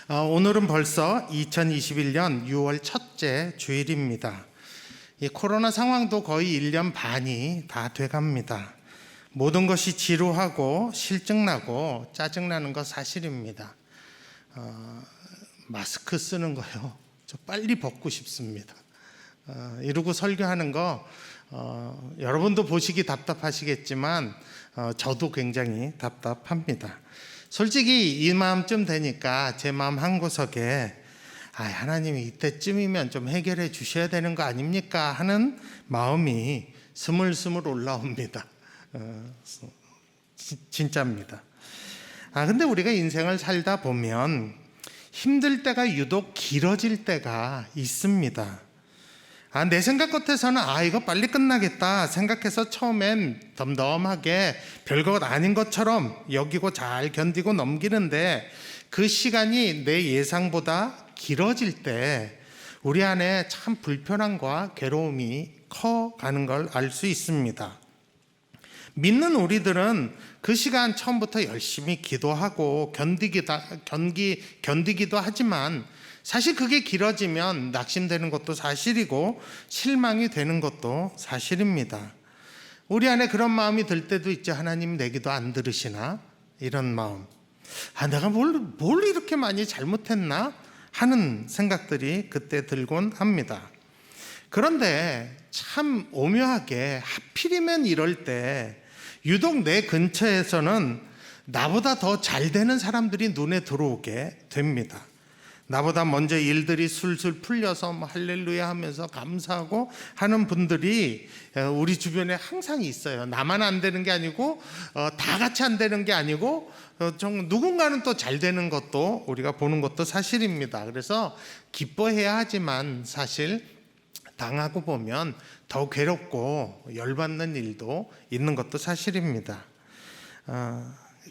오늘은 벌써 2021년 6월 첫째 주일입니다. 이 코로나 상황도 거의 1년 반이 다 돼갑니다. 모든 것이 지루하고 실증나고 짜증나는 거 사실입니다. 마스크 쓰는 거요, 저 빨리 벗고 싶습니다. 이러고 설교하는 거 여러분도 보시기 답답하시겠지만 저도 굉장히 답답합니다. 솔직히 이 마음쯤 되니까 제 마음 한구석에 하나님이 이때쯤이면 좀 해결해 주셔야 되는 거 아닙니까 하는 마음이 스물스물 올라옵니다. 진짜입니다. 근데 우리가 인생을 살다 보면 힘들 때가 유독 길어질 때가 있습니다. 내 생각 같아서는 이거 빨리 끝나겠다 생각해서 처음엔 덤덤하게 별것 아닌 것처럼 여기고 잘 견디고 넘기는데 그 시간이 내 예상보다 길어질 때 우리 안에 참 불편함과 괴로움이 커가는 걸 알 수 있습니다. 믿는 우리들은 그 시간 처음부터 열심히 기도하고 견디기도 하지만 사실 그게 길어지면 낙심되는 것도 사실이고 실망이 되는 것도 사실입니다. 우리 안에 그런 마음이 들 때도 있죠. 하나님 내 기도 안 들으시나? 이런 마음. 내가 뭘 이렇게 많이 잘못했나? 하는 생각들이 그때 들곤 합니다. 그런데 참 오묘하게 하필이면 이럴 때 유독 내 근처에서는 나보다 더 잘 되는 사람들이 눈에 들어오게 됩니다. 나보다 먼저 일들이 술술 풀려서 할렐루야 하면서 감사하고 하는 분들이 우리 주변에 항상 있어요. 나만 안 되는 게 아니고 다 같이 안 되는 게 아니고 누군가는 또 잘 되는 것도 우리가 보는 것도 사실입니다. 그래서 기뻐해야 하지만 사실 당하고 보면 더 괴롭고 열받는 일도 있는 것도 사실입니다.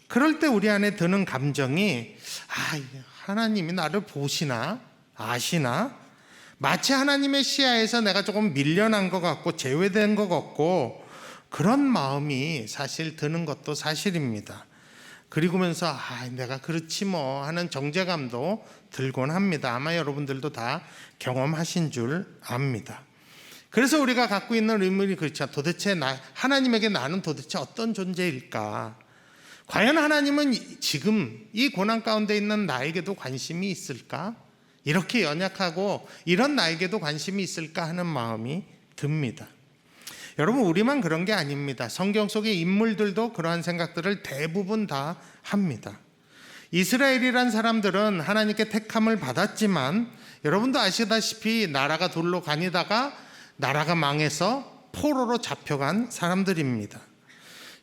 그럴 때 우리 안에 드는 감정이 하나님이 나를 보시나? 아시나? 마치 하나님의 시야에서 내가 조금 밀려난 것 같고 제외된 것 같고 그런 마음이 사실 드는 것도 사실입니다. 그리고면서 내가 그렇지 뭐 하는 정죄감도 들곤 합니다. 아마 여러분들도 다 경험하신 줄 압니다. 그래서 우리가 갖고 있는 의문이 그렇죠. 도대체 하나님에게 나는 도대체 어떤 존재일까? 과연 하나님은 지금 이 고난 가운데 있는 나에게도 관심이 있을까? 이렇게 연약하고 이런 나에게도 관심이 있을까 하는 마음이 듭니다. 여러분, 우리만 그런 게 아닙니다. 성경 속의 인물들도 그러한 생각들을 대부분 다 합니다. 이스라엘이란 사람들은 하나님께 택함을 받았지만 여러분도 아시다시피 나라가 둘로 가니다가 나라가 망해서 포로로 잡혀간 사람들입니다.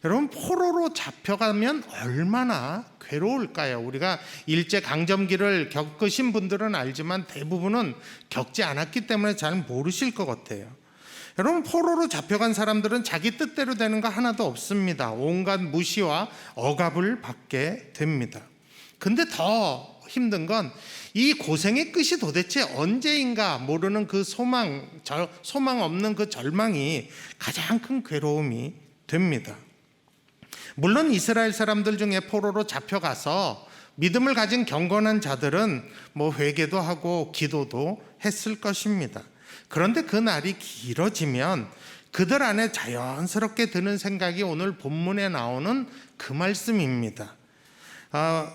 여러분, 포로로 잡혀가면 얼마나 괴로울까요? 우리가 일제강점기를 겪으신 분들은 알지만 대부분은 겪지 않았기 때문에 잘 모르실 것 같아요. 여러분, 포로로 잡혀간 사람들은 자기 뜻대로 되는 거 하나도 없습니다. 온갖 무시와 억압을 받게 됩니다. 근데 더 힘든 건 이 고생의 끝이 도대체 언제인가 모르는 그 소망 없는 그 절망이 가장 큰 괴로움이 됩니다. 물론 이스라엘 사람들 중에 포로로 잡혀가서 믿음을 가진 경건한 자들은 회개도 하고 기도도 했을 것입니다. 그런데 그 날이 길어지면 그들 안에 자연스럽게 드는 생각이 오늘 본문에 나오는 그 말씀입니다.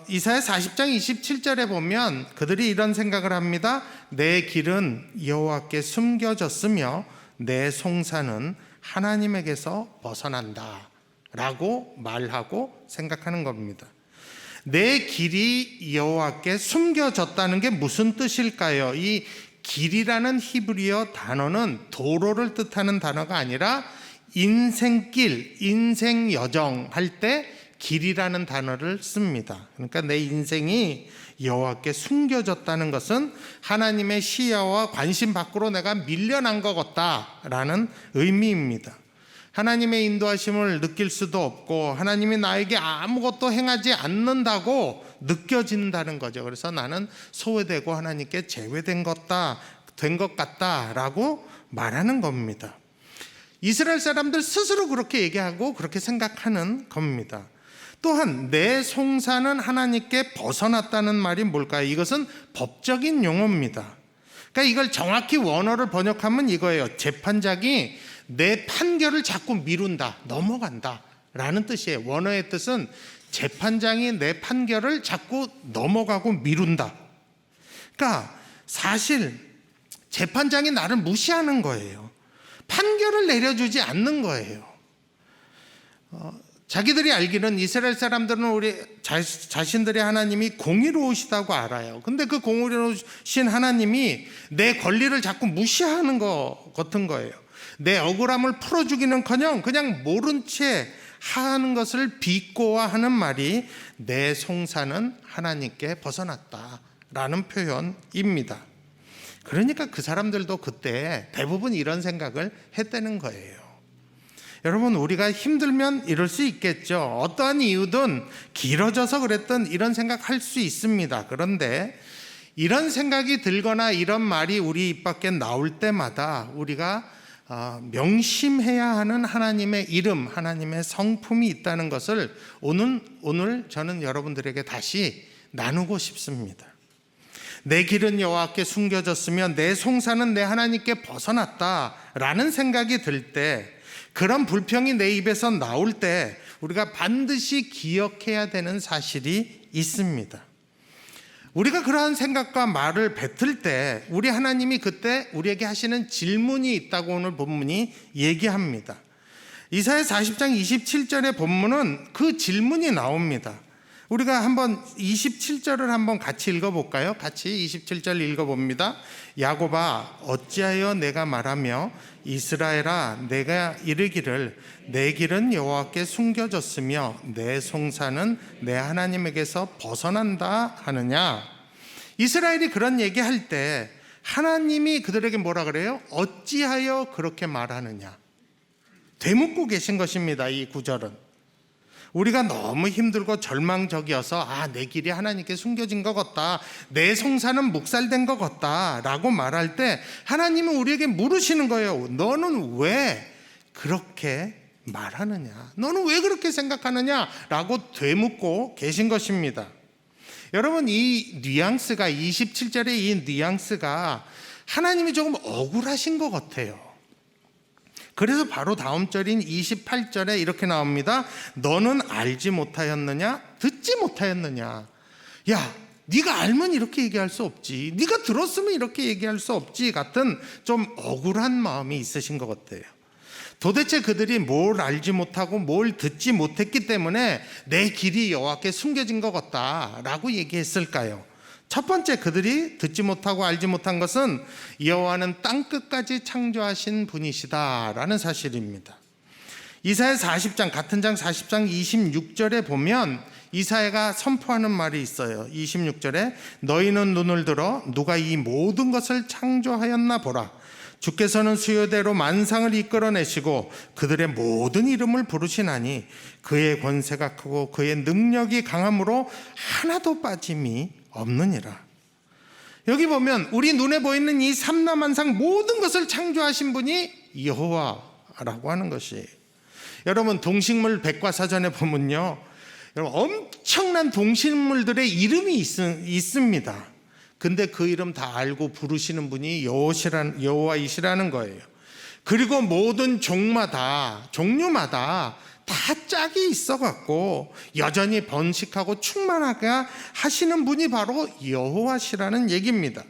이사야 40장 27절에 보면 그들이 이런 생각을 합니다. 내 길은 여호와께 숨겨졌으며 내 송사는 하나님에게서 벗어난다 라고 말하고 생각하는 겁니다. 내 길이 여호와께 숨겨졌다는 게 무슨 뜻일까요? 이 길이라는 히브리어 단어는 도로를 뜻하는 단어가 아니라 인생길, 인생여정 할 때 길이라는 단어를 씁니다. 그러니까 내 인생이 여호와께 숨겨졌다는 것은 하나님의 시야와 관심 밖으로 내가 밀려난 것 같다라는 의미입니다. 하나님의 인도하심을 느낄 수도 없고 하나님이 나에게 아무것도 행하지 않는다고 느껴진다는 거죠. 그래서 나는 소외되고 하나님께 제외된 것 같다라고 말하는 겁니다. 이스라엘 사람들 스스로 그렇게 얘기하고 그렇게 생각하는 겁니다. 또한 내 송사는 하나님께 벗어났다는 말이 뭘까요? 이것은 법적인 용어입니다. 그러니까 이걸 정확히 원어를 번역하면 이거예요. 재판장이 내 판결을 자꾸 미룬다, 넘어간다 라는 뜻이에요. 원어의 뜻은 재판장이 내 판결을 자꾸 넘어가고 미룬다. 그러니까 사실 재판장이 나를 무시하는 거예요. 판결을 내려주지 않는 거예요. 자기들이 알기는 이스라엘 사람들은 우리 자신들의 하나님이 공의로우시다고 알아요. 근데 그 공의로우신 하나님이 내 권리를 자꾸 무시하는 것 같은 거예요. 내 억울함을 풀어주기는커녕 그냥 모른 채 하는 것을 비꼬아하는 말이 내 송사는 하나님께 벗어났다라는 표현입니다. 그러니까 그 사람들도 그때 대부분 이런 생각을 했다는 거예요. 여러분, 우리가 힘들면 이럴 수 있겠죠. 어떠한 이유든 길어져서 그랬던 이런 생각할 수 있습니다. 그런데 이런 생각이 들거나 이런 말이 우리 입 밖에 나올 때마다 우리가 명심해야 하는 하나님의 이름, 하나님의 성품이 있다는 것을 오늘 저는 여러분들에게 다시 나누고 싶습니다. 내 길은 여호와께 숨겨졌으며 내 송사는 내 하나님께 벗어났다라는 생각이 들 때, 그런 불평이 내 입에서 나올 때 우리가 반드시 기억해야 되는 사실이 있습니다. 우리가 그러한 생각과 말을 뱉을 때 우리 하나님이 그때 우리에게 하시는 질문이 있다고 오늘 본문이 얘기합니다. 이사야 40장 27절의 본문은 그 질문이 나옵니다. 우리가 한번 27절을 한번 같이 읽어볼까요? 같이 27절 읽어봅니다. 야곱아, 어찌하여 내가 말하며 이스라엘아, 내가 이르기를 내 길은 여호와께 숨겨졌으며 내 송사는 내 하나님에게서 벗어난다 하느냐? 이스라엘이 그런 얘기할 때 하나님이 그들에게 뭐라 그래요? 어찌하여 그렇게 말하느냐? 되묻고 계신 것입니다. 이 구절은 우리가 너무 힘들고 절망적이어서 내 길이 하나님께 숨겨진 것 같다, 내 송사는 묵살된 것 같다 라고 말할 때 하나님은 우리에게 물으시는 거예요. 너는 왜 그렇게 말하느냐? 너는 왜 그렇게 생각하느냐? 라고 되묻고 계신 것입니다. 여러분, 이 뉘앙스가 27절의 이 뉘앙스가 하나님이 조금 억울하신 것 같아요. 그래서 바로 다음 절인 28절에 이렇게 나옵니다. 너는 알지 못하였느냐? 듣지 못하였느냐? 야, 네가 알면 이렇게 얘기할 수 없지, 네가 들었으면 이렇게 얘기할 수 없지 같은 좀 억울한 마음이 있으신 것 같아요. 도대체 그들이 뭘 알지 못하고 뭘 듣지 못했기 때문에 내 길이 여호와께 숨겨진 것 같다라고 얘기했을까요? 첫 번째, 그들이 듣지 못하고 알지 못한 것은 여호와는 땅끝까지 창조하신 분이시다라는 사실입니다. 이사야 40장, 같은 장 40장 26절에 보면 이사야가 선포하는 말이 있어요. 26절에 너희는 눈을 들어 누가 이 모든 것을 창조하였나 보라. 주께서는 수요대로 만상을 이끌어내시고 그들의 모든 이름을 부르시나니 그의 권세가 크고 그의 능력이 강함으로 하나도 빠짐이 없느니라. 여기 보면 우리 눈에 보이는 이 삼라만상 모든 것을 창조하신 분이 여호와라고 하는 것이에요. 여러분, 동식물 백과사전에 보면요, 여러분, 엄청난 동식물들의 이름이 있습니다. 근데 그 이름 다 알고 부르시는 분이 여호와이시라는 거예요. 그리고 모든 종류마다 다 짝이 있어갖고 여전히 번식하고 충만하게 하시는 분이 바로 여호와시라는 얘기입니다.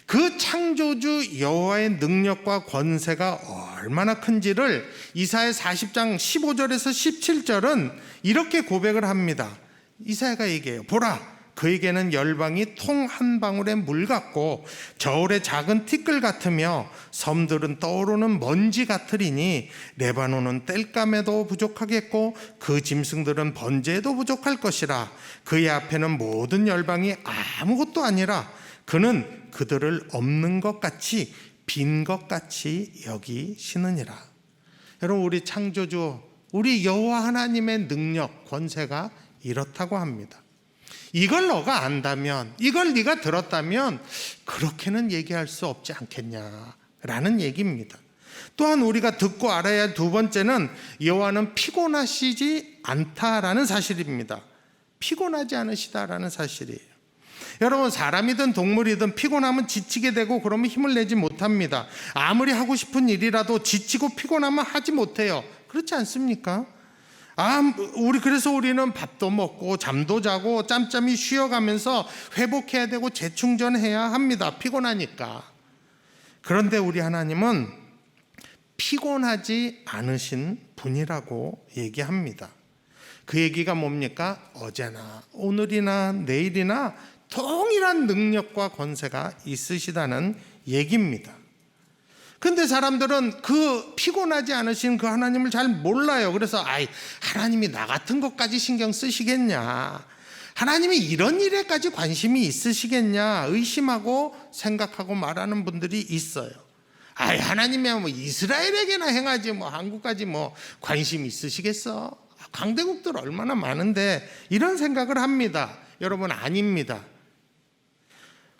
그 창조주 여호와의 능력과 권세가 얼마나 큰지를 이사야 40장 15절에서 17절은 이렇게 고백을 합니다. 이사야가 얘기해요. 보라, 그에게는 열방이 통 한 방울의 물 같고 저울의 작은 티끌 같으며 섬들은 떠오르는 먼지 같으리니 레바논은 땔감에도 부족하겠고 그 짐승들은 번제에도 부족할 것이라. 그의 앞에는 모든 열방이 아무것도 아니라 그는 그들을 없는 것 같이 빈 것 같이 여기시느니라. 여러분, 우리 창조주, 우리 여호와 하나님의 능력, 권세가 이렇다고 합니다. 이걸 너가 안다면, 이걸 네가 들었다면 그렇게는 얘기할 수 없지 않겠냐라는 얘기입니다. 또한 우리가 듣고 알아야 할 두 번째는 여호와는 피곤하시지 않다라는 사실입니다. 피곤하지 않으시다라는 사실이에요. 여러분, 사람이든 동물이든 피곤하면 지치게 되고 그러면 힘을 내지 못합니다. 아무리 하고 싶은 일이라도 지치고 피곤하면 하지 못해요. 그렇지 않습니까? 그래서 우리는 밥도 먹고 잠도 자고 짬짬이 쉬어가면서 회복해야 되고 재충전해야 합니다. 피곤하니까. 그런데 우리 하나님은 피곤하지 않으신 분이라고 얘기합니다. 그 얘기가 뭡니까? 어제나 오늘이나 내일이나 동일한 능력과 권세가 있으시다는 얘기입니다. 근데 사람들은 그 피곤하지 않으신 그 하나님을 잘 몰라요. 그래서 하나님이 나 같은 것까지 신경 쓰시겠냐, 하나님이 이런 일에까지 관심이 있으시겠냐 의심하고 생각하고 말하는 분들이 있어요. 하나님이야 뭐 이스라엘에게나 행하지 뭐 한국까지 뭐 관심 있으시겠어? 강대국들 얼마나 많은데, 이런 생각을 합니다. 여러분, 아닙니다.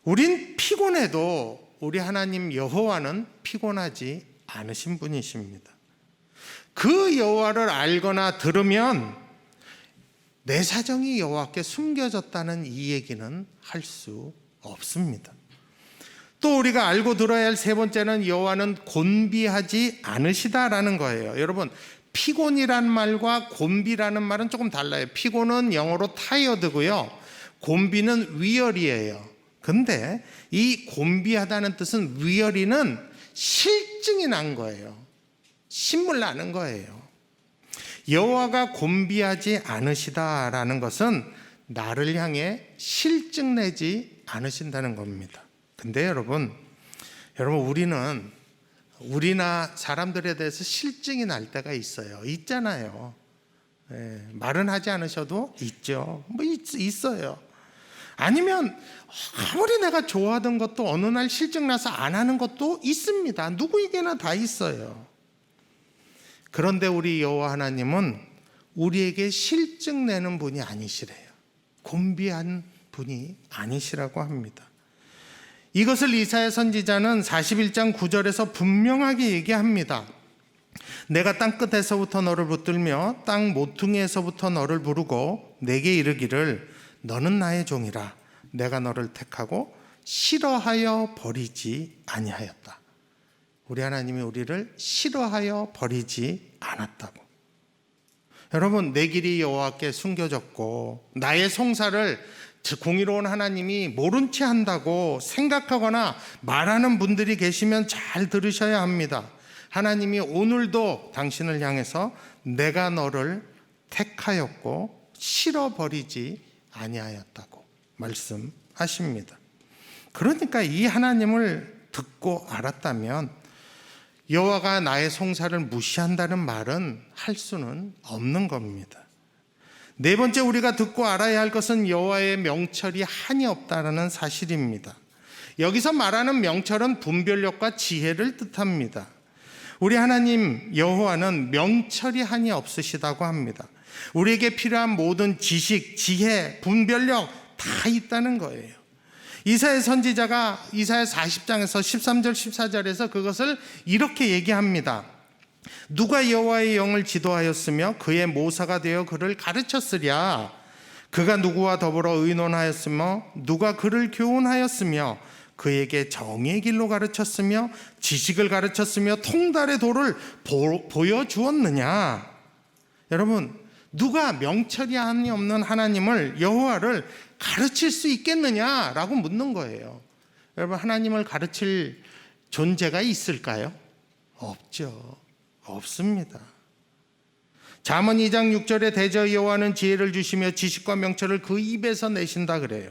우린 피곤해도 우리 하나님 여호와는 피곤하지 않으신 분이십니다. 그 여호와를 알거나 들으면 내 사정이 여호와께 숨겨졌다는 이 얘기는 할 수 없습니다. 또 우리가 알고 들어야 할 세 번째는 여호와는 곤비하지 않으시다라는 거예요. 여러분, 피곤이란 말과 곤비라는 말은 조금 달라요. 피곤은 영어로 tired고요, 곤비는 weary예요. 근데 이 곤비하다는 뜻은 weary는 실증이 난 거예요. 신물 나는 거예요. 여호와가 곤비하지 않으시다라는 것은 나를 향해 실증 내지 않으신다는 겁니다. 근데 여러분 우리나 사람들에 대해서 실증이 날 때가 있잖아요. 말은 하지 않으셔도 있죠. 있어요. 아니면 아무리 내가 좋아하던 것도 어느 날 실증 나서 안 하는 것도 있습니다. 누구에게나 다 있어요. 그런데 우리 여호와 하나님은 우리에게 실증 내는 분이 아니시래요. 곤비한 분이 아니시라고 합니다. 이것을 이사야 선지자는 41장 9절에서 분명하게 얘기합니다. 내가 땅 끝에서부터 너를 붙들며 땅 모퉁이에서부터 너를 부르고 내게 이르기를 너는 나의 종이라. 내가 너를 택하고 싫어하여 버리지 아니하였다. 우리 하나님이 우리를 싫어하여 버리지 않았다고. 여러분, 내 길이 여호와께 숨겨졌고 나의 송사를 공의로운 하나님이 모른 채 한다고 생각하거나 말하는 분들이 계시면 잘 들으셔야 합니다. 하나님이 오늘도 당신을 향해서 내가 너를 택하였고 싫어버리지 아니하였다고 말씀하십니다. 그러니까 이 하나님을 듣고 알았다면 여호와가 나의 송사를 무시한다는 말은 할 수는 없는 겁니다. 네 번째, 우리가 듣고 알아야 할 것은 여호와의 명철이 한이 없다라는 사실입니다. 여기서 말하는 명철은 분별력과 지혜를 뜻합니다. 우리 하나님 여호와는 명철이 한이 없으시다고 합니다. 우리에게 필요한 모든 지식, 지혜, 분별력 다 있다는 거예요. 이사야 선지자가 이사야 40장에서 13절 14절에서 그것을 이렇게 얘기합니다. 누가 여호와의 영을 지도하였으며 그의 모사가 되어 그를 가르쳤으랴. 그가 누구와 더불어 의논하였으며 누가 그를 교훈하였으며 그에게 정의의 길로 가르쳤으며 지식을 가르쳤으며 통달의 도를 보여주었느냐. 여러분, 누가 명철이 한이 없는 하나님을, 여호와를 가르칠 수 있겠느냐라고 묻는 거예요. 여러분, 하나님을 가르칠 존재가 있을까요? 없죠. 없습니다. 잠언 2장 6절에 대저 여호와는 지혜를 주시며 지식과 명철을 그 입에서 내신다 그래요.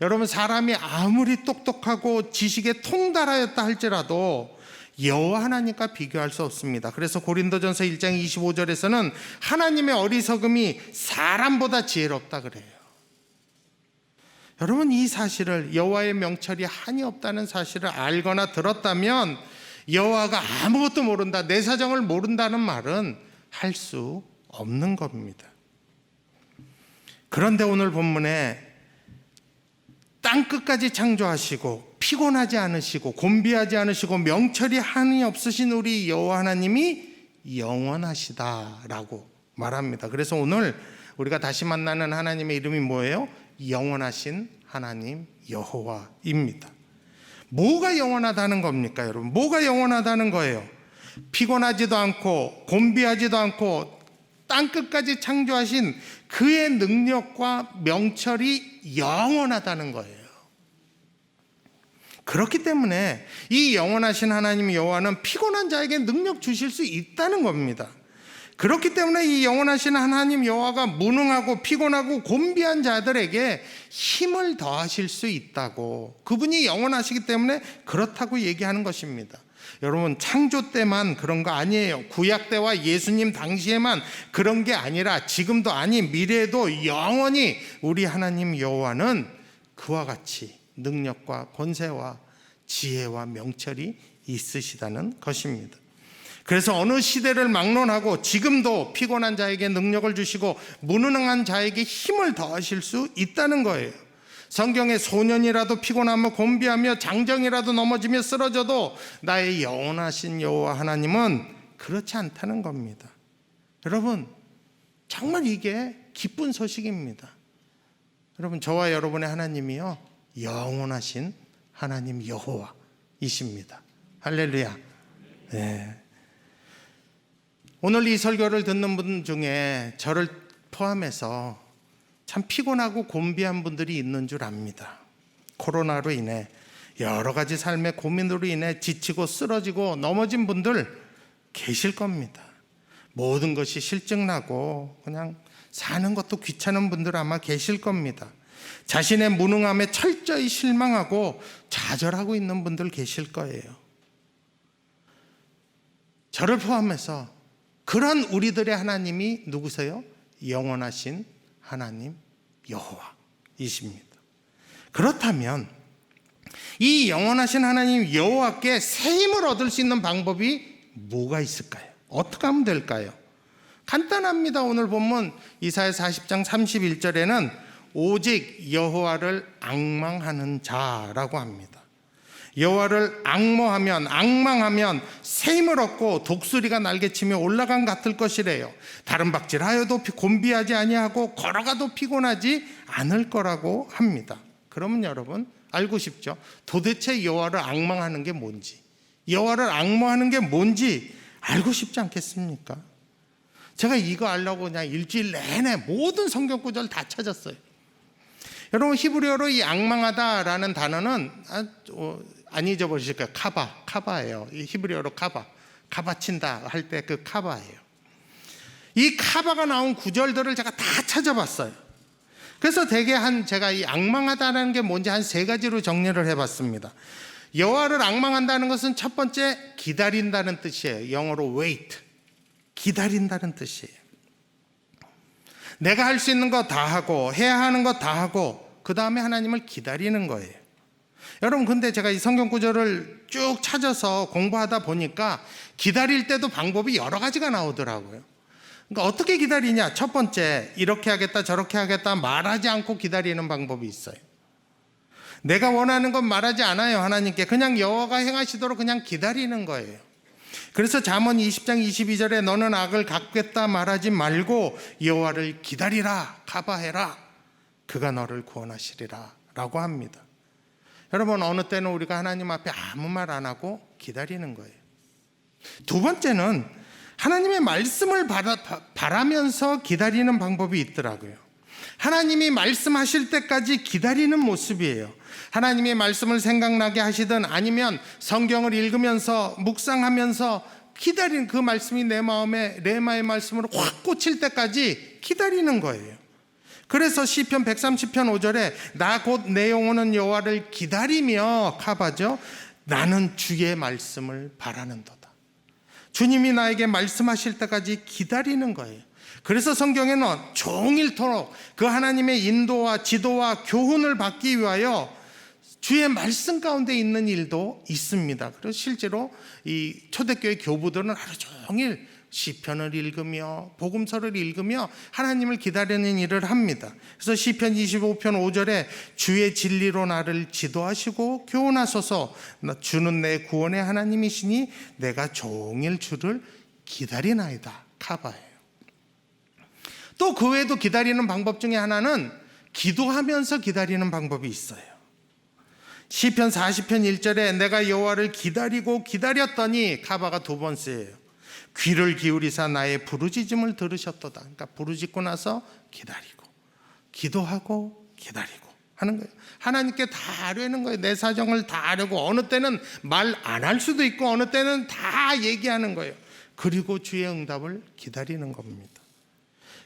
여러분, 사람이 아무리 똑똑하고 지식에 통달하였다 할지라도 여호와 하나님과 비교할 수 없습니다. 그래서 고린도전서 1장 25절에서는 하나님의 어리석음이 사람보다 지혜롭다 그래요. 여러분, 이 사실을, 여호와의 명철이 한이 없다는 사실을 알거나 들었다면 여호와가 아무것도 모른다, 내 사정을 모른다는 말은 할 수 없는 겁니다. 그런데 오늘 본문에 땅 땅끝까지 창조하시고 피곤하지 않으시고 곤비하지 않으시고 명철이 한이 없으신 우리 여호와 하나님이 영원하시다라고 말합니다. 그래서 오늘 우리가 다시 만나는 하나님의 이름이 뭐예요? 영원하신 하나님 여호와입니다. 뭐가 영원하다는 겁니까, 여러분? 뭐가 영원하다는 거예요? 피곤하지도 않고 곤비하지도 않고 땅끝까지 창조하신 그의 능력과 명철이 영원하다는 거예요. 그렇기 때문에 이 영원하신 하나님 여호와는 피곤한 자에게 능력 주실 수 있다는 겁니다. 그렇기 때문에 이 영원하신 하나님 여호와가 무능하고 피곤하고 곤비한 자들에게 힘을 더하실 수 있다고, 그분이 영원하시기 때문에 그렇다고 얘기하는 것입니다. 여러분, 창조 때만 그런 거 아니에요. 구약 때와 예수님 당시에만 그런 게 아니라 지금도 아닌 미래에도 영원히 우리 하나님 여호와는 그와 같이 능력과 권세와 지혜와 명철이 있으시다는 것입니다. 그래서 어느 시대를 막론하고 지금도 피곤한 자에게 능력을 주시고 무능한 자에게 힘을 더하실 수 있다는 거예요. 성경에 소년이라도 피곤하며 곤비하며 장정이라도 넘어지며 쓰러져도 나의 영원하신 여호와 하나님은 그렇지 않다는 겁니다. 여러분, 정말 이게 기쁜 소식입니다. 여러분, 저와 여러분의 하나님이요, 영원하신 하나님 여호와이십니다. 할렐루야. 네. 오늘 이 설교를 듣는 분 중에 저를 포함해서 참 피곤하고 곤비한 분들이 있는 줄 압니다. 코로나로 인해 여러 가지 삶의 고민으로 인해 지치고 쓰러지고 넘어진 분들 계실 겁니다. 모든 것이 실증나고 그냥 사는 것도 귀찮은 분들 아마 계실 겁니다. 자신의 무능함에 철저히 실망하고 좌절하고 있는 분들 계실 거예요. 저를 포함해서 그런 우리들의 하나님이 누구세요? 영원하신 하나님 여호와이십니다. 그렇다면 이 영원하신 하나님 여호와께 새 힘을 얻을 수 있는 방법이 뭐가 있을까요? 어떻게 하면 될까요? 간단합니다. 오늘 본문 이사야 40장 31절에는 오직 여호와를 앙망하는 자라고 합니다. 여호와를 앙망하면 새 힘을 얻고 독수리가 날개치며 올라간 같을 것이래요. 다른 박질하여도 곤비하지 아니하고 걸어가도 피곤하지 않을 거라고 합니다. 그러면 여러분 알고 싶죠? 도대체 여호와를 앙망하는 게 뭔지, 여호와를 앙망하는 게 뭔지 알고 싶지 않겠습니까? 제가 이거 알려고 그냥 일주일 내내 모든 성경 구절 다 찾았어요. 여러분, 히브리어로 이 앙망하다라는 단어는 안 잊어버리실 거예요. 카바예요. 이 히브리어로 카바친다 할 때 그 카바예요. 이 카바가 나온 구절들을 제가 다 찾아봤어요. 그래서 대개 제가 이 앙망하다는 게 뭔지 한 3가지로 정리를 해봤습니다. 여호와를 앙망한다는 것은 첫 번째 기다린다는 뜻이에요. 영어로 wait, 기다린다는 뜻이에요. 내가 할 수 있는 거 다 하고 해야 하는 거 다 하고 그 다음에 하나님을 기다리는 거예요. 여러분, 근데 제가 이 성경 구절을 쭉 찾아서 공부하다 보니까 기다릴 때도 방법이 여러 가지가 나오더라고요. 그러니까 어떻게 기다리냐? 첫 번째, 이렇게 하겠다 저렇게 하겠다 말하지 않고 기다리는 방법이 있어요. 내가 원하는 건 말하지 않아요. 하나님께 그냥 여호와가 행하시도록 그냥 기다리는 거예요. 그래서 잠언 20장 22절에 너는 악을 갚겠다 말하지 말고 여호와를 기다리라, 카바해라, 그가 너를 구원하시리라 라고 합니다. 여러분, 어느 때는 우리가 하나님 앞에 아무 말 안 하고 기다리는 거예요. 두 번째는 하나님의 말씀을 바라면서 기다리는 방법이 있더라고요. 하나님이 말씀하실 때까지 기다리는 모습이에요. 하나님의 말씀을 생각나게 하시든 아니면 성경을 읽으면서 묵상하면서 기다리는 그 말씀이 내 마음에 레마의 말씀으로 확 꽂힐 때까지 기다리는 거예요. 그래서 시편 130편 5절에 나 곧 내 영혼은 여호와를 기다리며 카바죠. 나는 주의 말씀을 바라는도다. 주님이 나에게 말씀하실 때까지 기다리는 거예요. 그래서 성경에는 종일토록 그 하나님의 인도와 지도와 교훈을 받기 위하여 주의 말씀 가운데 있는 일도 있습니다. 그래서 실제로 이 초대교회 교부들은 하루 종일 시편을 읽으며 복음서를 읽으며 하나님을 기다리는 일을 합니다. 그래서 시편 25편 5절에 주의 진리로 나를 지도하시고 교훈하소서, 주는 내 구원의 하나님이시니 내가 종일 주를 기다리나이다. 카바예요. 또 그 외에도 기다리는 방법 중에 하나는 기도하면서 기다리는 방법이 있어요. 시편 40편 1절에 내가 여호와를 기다리고 기다렸더니, 카바가 두 번 쓰여요. 귀를 기울이사 나의 부르짖음을 들으셨도다. 그러니까 부르짖고 나서 기다리고 기도하고 기다리고 하는 거예요. 하나님께 다 아뢰는 거예요. 내 사정을 다 아뢰고, 어느 때는 말 안 할 수도 있고 어느 때는 다 얘기하는 거예요. 그리고 주의 응답을 기다리는 겁니다.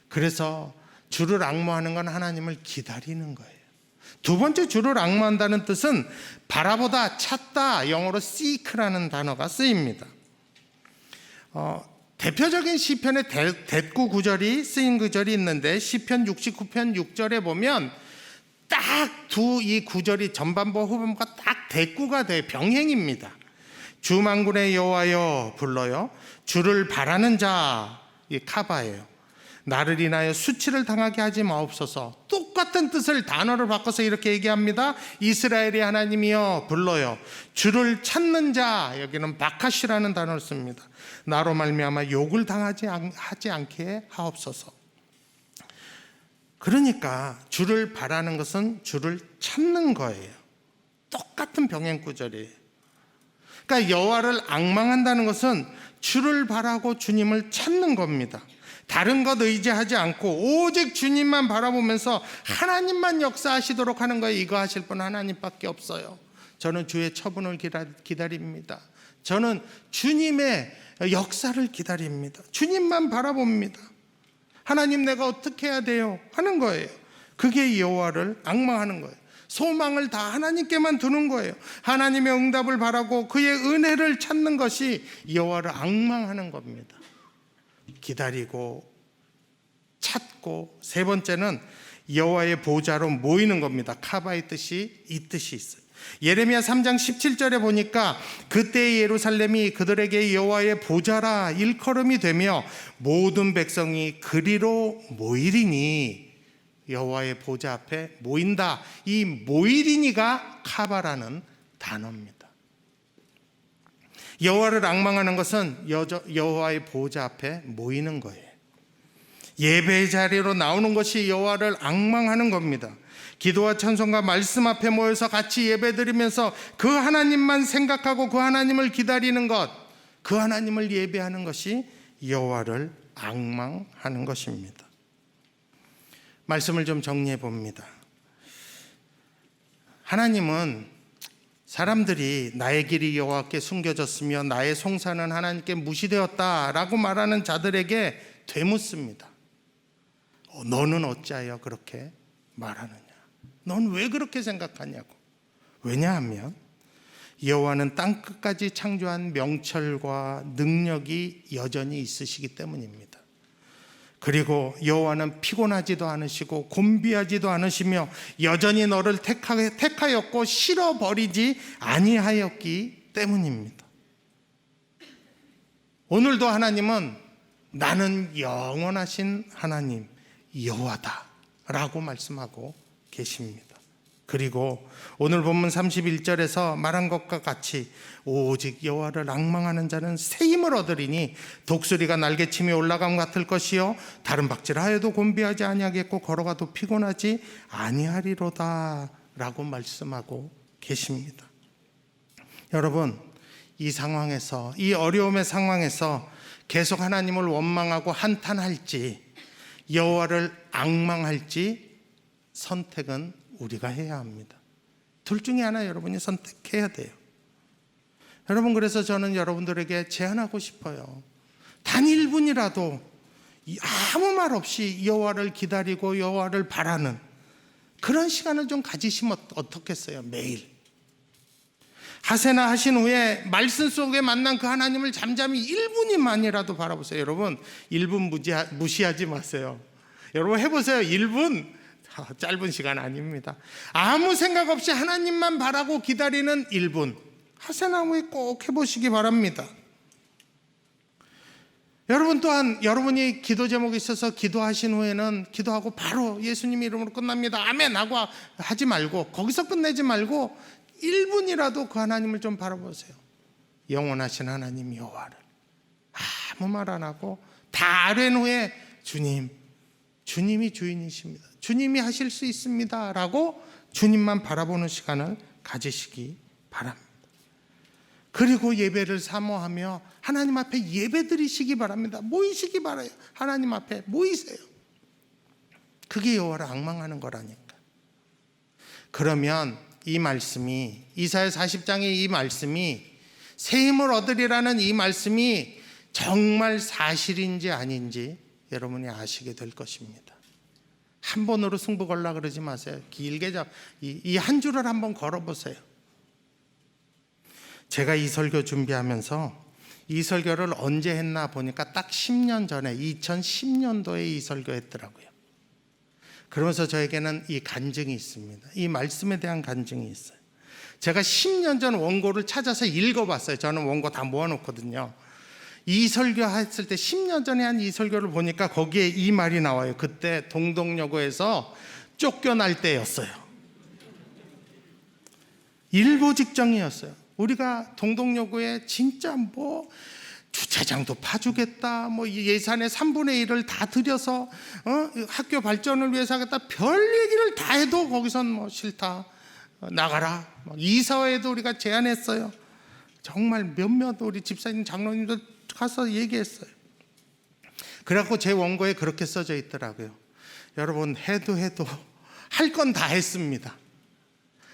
그래서 주를 앙모하는 건 하나님을 기다리는 거예요. 두 번째, 주를 앙모한다는 뜻은 바라보다, 찾다, 영어로 seek라는 단어가 쓰입니다. 대표적인 시편의 대꾸 구절이 쓰인 구절이 있는데, 시편 69편 6절에 보면 딱 이 구절이 전반부와 후반부가 딱 대꾸가 돼 병행입니다. 주 만군의 여호와여 불러요, 주를 바라는 자, 이 카바예요. 나를 인하여 수치를 당하게 하지 마옵소서. 똑같은 뜻을 단어를 바꿔서 이렇게 얘기합니다. 이스라엘의 하나님이여 불러요, 주를 찾는 자, 여기는 바카시라는 단어를 씁니다. 나로 말미암아 욕을 하지 않게 하옵소서. 그러니까 주를 바라는 것은 주를 찾는 거예요. 똑같은 병행 구절이에요. 그러니까 여호와를 앙망한다는 것은 주를 바라고 주님을 찾는 겁니다. 다른 것 의지하지 않고 오직 주님만 바라보면서 하나님만 역사하시도록 하는 거예요. 이거 하실 분 하나님밖에 없어요. 저는 주의 처분을 기다립니다. 저는 주님의 역사를 기다립니다. 주님만 바라봅니다. 하나님, 내가 어떻게 해야 돼요? 하는 거예요. 그게 여호와를 앙망하는 거예요. 소망을 다 하나님께만 두는 거예요. 하나님의 응답을 바라고 그의 은혜를 찾는 것이 여호와를 앙망하는 겁니다. 기다리고 찾고, 세 번째는 여호와의 보좌로 모이는 겁니다. 카바의 뜻이 이 뜻이 있어요. 예레미야 3장 17절에 보니까 그때 예루살렘이 그들에게 여호와의 보좌라 일컬음이 되며 모든 백성이 그리로 모이리니, 여호와의 보좌 앞에 모인다. 이 모이리니가 카바라는 단어입니다. 여호와를 앙망하는 것은 여호와의 보좌 앞에 모이는 거예요. 예배의 자리로 나오는 것이 여호와를 앙망하는 겁니다. 기도와 찬송과 말씀 앞에 모여서 같이 예배드리면서 그 하나님만 생각하고 그 하나님을 기다리는 것, 그 하나님을 예배하는 것이 여호와를 앙망하는 것입니다. 말씀을 좀 정리해 봅니다. 하나님은 사람들이 나의 길이 여호와께 숨겨졌으며 나의 송사는 하나님께 무시되었다라고 말하는 자들에게 되묻습니다. 너는 어찌하여 그렇게 말하느냐? 넌 왜 그렇게 생각하냐고. 왜냐하면 여호와는 땅끝까지 창조한 명철과 능력이 여전히 있으시기 때문입니다. 그리고 여호와는 피곤하지도 않으시고 곤비하지도 않으시며 여전히 너를 택하였고 싫어버리지 아니하였기 때문입니다. 오늘도 하나님은 나는 영원하신 하나님 여호와다 라고 말씀하고 계십니다. 그리고 오늘 본문 31절에서 말한 것과 같이 오직 여호와를 앙망하는 자는 새 힘을 얻으리니 독수리가 날개치며 올라감 같을 것이요 다른 박질하여도 곤비하지 아니하겠고 걸어가도 피곤하지 아니하리로다 라고 말씀하고 계십니다. 여러분, 이 상황에서, 이 어려움의 상황에서 계속 하나님을 원망하고 한탄할지 여호와를 앙망할지 선택은 우리가 해야 합니다. 둘 중에 하나 여러분이 선택해야 돼요. 여러분, 그래서 저는 여러분들에게 제안하고 싶어요. 단 1분이라도 아무 말 없이 여호와를 기다리고 여호와를 바라는 그런 시간을 좀 가지시면 어떻겠어요? 매일 하세나 하신 후에 말씀 속에 만난 그 하나님을 잠잠히 1분이만이라도 바라보세요. 여러분, 1분 무시하지 마세요. 여러분 해보세요. 1분 짧은 시간 아닙니다. 아무 생각 없이 하나님만 바라고 기다리는 1분 하세나 후에 꼭 해보시기 바랍니다. 여러분 또한 여러분이 기도 제목이 있어서 기도하신 후에는 기도하고 바로 예수님 이름으로 끝납니다. 아멘 하고 하지 말고, 거기서 끝내지 말고 1분이라도 그 하나님을 좀 바라보세요. 영원하신 하나님 여호와를 아무 말 안 하고 다 아뢰는 후에 주님이 주인이십니다, 주님이 하실 수 있습니다 라고 주님만 바라보는 시간을 가지시기 바랍니다. 그리고 예배를 사모하며 하나님 앞에 예배 드리시기 바랍니다. 모이시기 바라요. 하나님 앞에 모이세요. 그게 여호와를 앙망하는 거라니까. 그러면 이 말씀이, 이사야 40장의 이 말씀이, 새 힘을 얻으리라는 이 말씀이 정말 사실인지 아닌지 여러분이 아시게 될 것입니다. 한 번으로 승부 걸라 그러지 마세요. 길게 이 한 줄을 한번 걸어보세요. 제가 이 설교 준비하면서 이 설교를 언제 했나 보니까 딱 10년 전에 2010년도에 이 설교 했더라고요. 그러면서 저에게는 이 간증이 있습니다. 이 말씀에 대한 간증이 있어요. 제가 10년 전 원고를 찾아서 읽어봤어요. 저는 원고 다 모아놓거든요. 이 설교 했을 때 10년 전에 한 이 설교를 보니까 거기에 이 말이 나와요. 그때 동덕여고에서 쫓겨날 때였어요. 일보 직전이었어요. 우리가 동덕여고에 진짜 주차장도 파주겠다, 예산의 3분의 1을 다 들여서 학교 발전을 위해서 하겠다, 별 얘기를 다 해도 거기선 싫다, 나가라, 이사회도 우리가 제안했어요. 정말 몇몇 우리 집사님 장로님들 가서 얘기했어요. 그래갖고 제 원고에 그렇게 써져 있더라고요. 여러분, 해도 할 건 다 했습니다.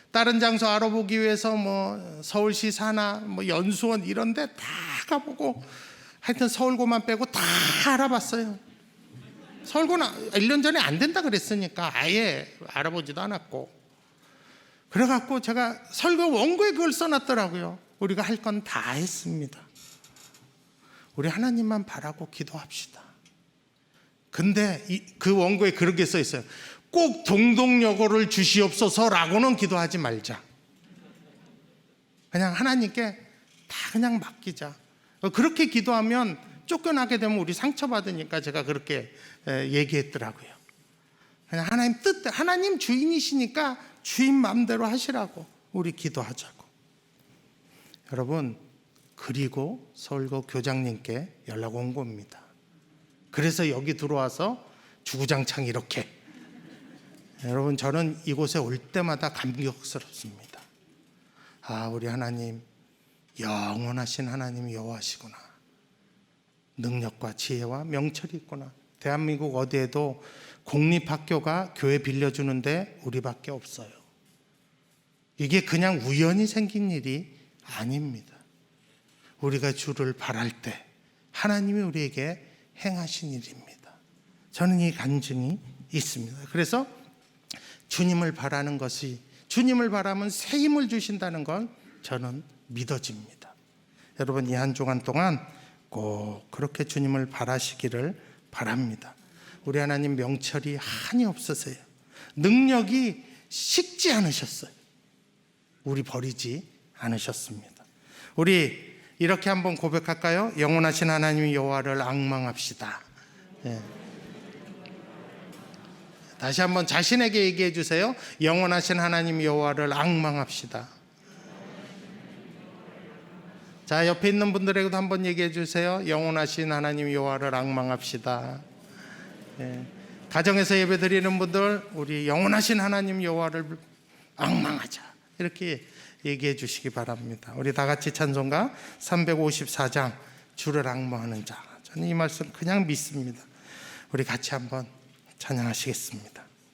다른 장소 알아보기 위해서 서울시 산하 연수원 이런 데 다 가보고, 하여튼 서울고만 빼고 다 알아봤어요. 서울고는 1년 전에 안 된다 그랬으니까 아예 알아보지도 않았고, 그래갖고 제가 설교 원고에 그걸 써놨더라고요. 우리가 할 건 다 했습니다. 우리 하나님만 바라고 기도합시다. 근데 그 원고에 그렇게 써 있어요. 꼭 동덕여고를 주시옵소서라고는 기도하지 말자. 그냥 하나님께 다 그냥 맡기자. 그렇게 기도하면 쫓겨나게 되면 우리 상처받으니까 제가 그렇게 얘기했더라고요. 그냥 하나님 뜻대로, 하나님 주인이시니까 주인 마음대로 하시라고 우리 기도하자고. 여러분, 그리고 서울고 교장님께 연락 온 겁니다. 그래서 여기 들어와서 주구장창 이렇게. 여러분, 저는 이곳에 올 때마다 감격스럽습니다. 우리 하나님 영원하신 하나님 여호와시구나. 능력과 지혜와 명철이 있구나. 대한민국 어디에도 공립학교가 교회 빌려주는데 우리밖에 없어요. 이게 그냥 우연히 생긴 일이 아닙니다. 우리가 주를 바랄 때 하나님이 우리에게 행하신 일입니다. 저는 이 간증이 있습니다. 그래서 주님을 바라는 것이, 주님을 바라면 새 힘을 주신다는 걸 저는 믿어집니다. 여러분, 이 한 주간 동안 꼭 그렇게 주님을 바라시기를 바랍니다. 우리 하나님 명철이 한이 없으세요. 능력이 식지 않으셨어요. 우리 버리지 않으셨습니다. 우리 이렇게 한번 고백할까요? 영원하신 하나님 여호와를 앙망합시다. 다시 한번 자신에게 얘기해 주세요. 영원하신 하나님 여호와를 앙망합시다. 자, 옆에 있는 분들에게도 한번 얘기해 주세요. 영원하신 하나님 여호와를 앙망합시다. 가정에서 예배 드리는 분들, 우리 영원하신 하나님 여호와를 앙망하자, 이렇게 얘기해 주시기 바랍니다. 우리 다 같이 찬송가 354장 주를 앙망하는 자. 저는 이 말씀 그냥 믿습니다. 우리 같이 한번 찬양하시겠습니다.